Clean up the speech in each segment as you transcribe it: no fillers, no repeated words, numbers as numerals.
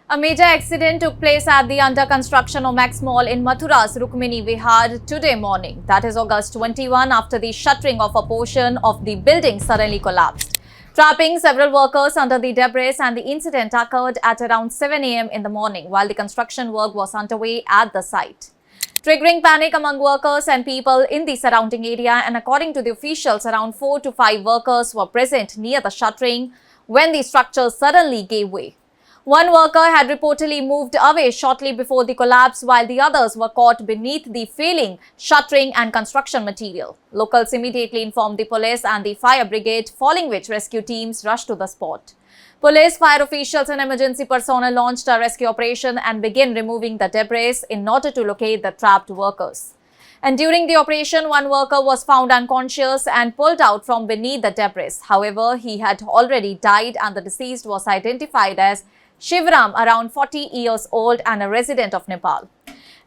A major accident took place at the under-construction Omaxe Mall in Mathura's Rukmini Vihar today morning. That is August 21, after the shuttering of a portion of the building suddenly collapsed, trapping several workers under the debris, and the incident occurred at around 7 a.m. in the morning while the construction work was underway at the site, triggering panic among workers and people in the surrounding area. And according to the officials, around 4 to 5 workers were present near the shuttering when the structure suddenly gave way. One worker had reportedly moved away shortly before the collapse, while the others were caught beneath the failing shuttering and construction material. Locals immediately informed the police and the fire brigade, following which rescue teams rushed to the spot. Police, fire officials and emergency personnel launched a rescue operation and began removing the debris in order to locate the trapped workers. And during the operation, one worker was found unconscious and pulled out from beneath the debris. However, he had already died, and the deceased was identified as Shivram, around 40 years old and a resident of Nepal.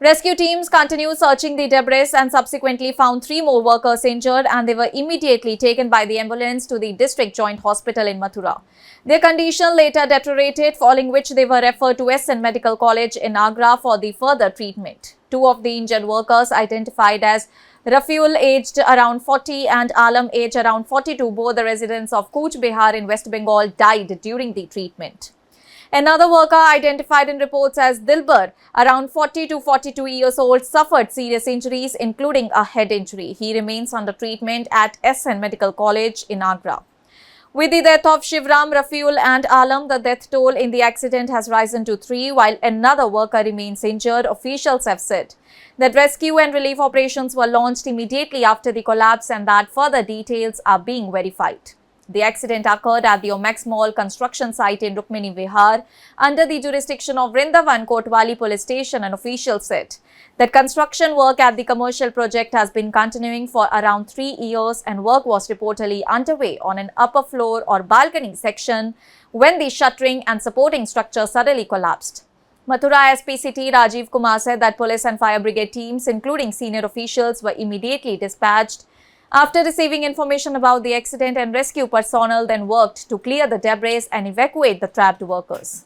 Rescue teams continued searching the debris and subsequently found 3 more workers injured, and they were immediately taken by the ambulance to the District Joint Hospital in Mathura. Their condition later deteriorated, following which they were referred to SN Medical College in Agra for the further treatment. 2 of the injured workers, identified as Rafiul, aged around 40, and Alam, aged around 42, both the residents of Cooch Behar in West Bengal, died during the treatment. Another worker, identified in reports as Dilbar, around 40 to 42 years old, suffered serious injuries, including a head injury. He remains under treatment at SN Medical College in Agra. With the death of Shivram, Rafiul and Alam, the death toll in the accident has risen to 3, while another worker remains injured. Officials have said that rescue and relief operations were launched immediately after the collapse and that further details are being verified. The accident occurred at the Omaxe Mall construction site in Rukmini Vihar under the jurisdiction of Vrindavan Kotwali Police Station, and officials said that construction work at the commercial project has been continuing for around 3 years, and work was reportedly underway on an upper floor or balcony section when the shuttering and supporting structure suddenly collapsed. Mathura SPCT Rajiv Kumar said that police and fire brigade teams, including senior officials, were immediately dispatched after receiving information about the accident, and rescue personnel then worked to clear the debris and evacuate the trapped workers.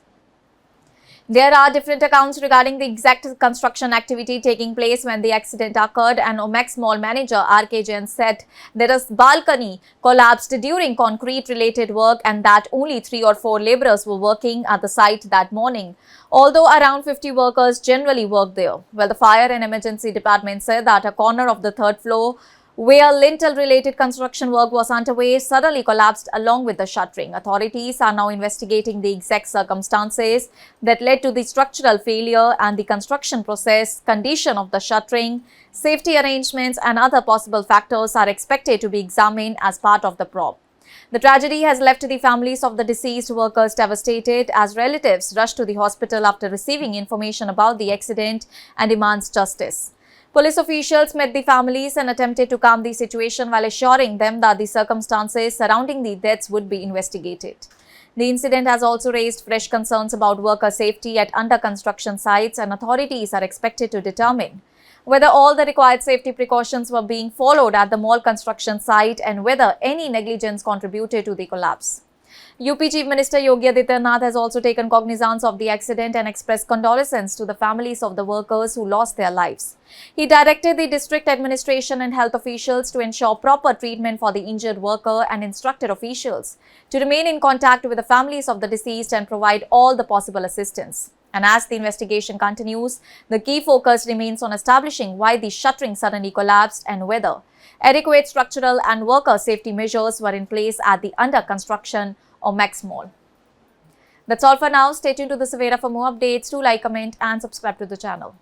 There are different accounts regarding the exact construction activity taking place when the accident occurred, and Omaxe Mall manager R.K. Jain said that a balcony collapsed during concrete-related work and that only 3 or 4 laborers were working at the site that morning, although around 50 workers generally worked there. Well, the fire and emergency department said that a corner of the 3rd floor, where lintel-related construction work was underway, suddenly collapsed along with the shuttering. Authorities are now investigating the exact circumstances that led to the structural failure and the construction process, condition of the shuttering, safety arrangements and other possible factors are expected to be examined as part of the probe. The tragedy has left the families of the deceased workers devastated, as relatives rushed to the hospital after receiving information about the accident and demands justice. Police officials met the families and attempted to calm the situation while assuring them that the circumstances surrounding the deaths would be investigated. The incident has also raised fresh concerns about worker safety at under-construction sites, and authorities are expected to determine whether all the required safety precautions were being followed at the mall construction site and whether any negligence contributed to the collapse. UP Chief Minister Yogi Adityanath has also taken cognizance of the accident and expressed condolences to the families of the workers who lost their lives. He directed the district administration and health officials to ensure proper treatment for the injured worker and instructed officials to remain in contact with the families of the deceased and provide all the possible assistance. And as the investigation continues, the key focus remains on establishing why the shuttering suddenly collapsed and whether adequate structural and worker safety measures were in place at the under-construction Omaxe Mall. That's all for now. Stay tuned to the Savera for more updates. Do like, comment and subscribe to the channel.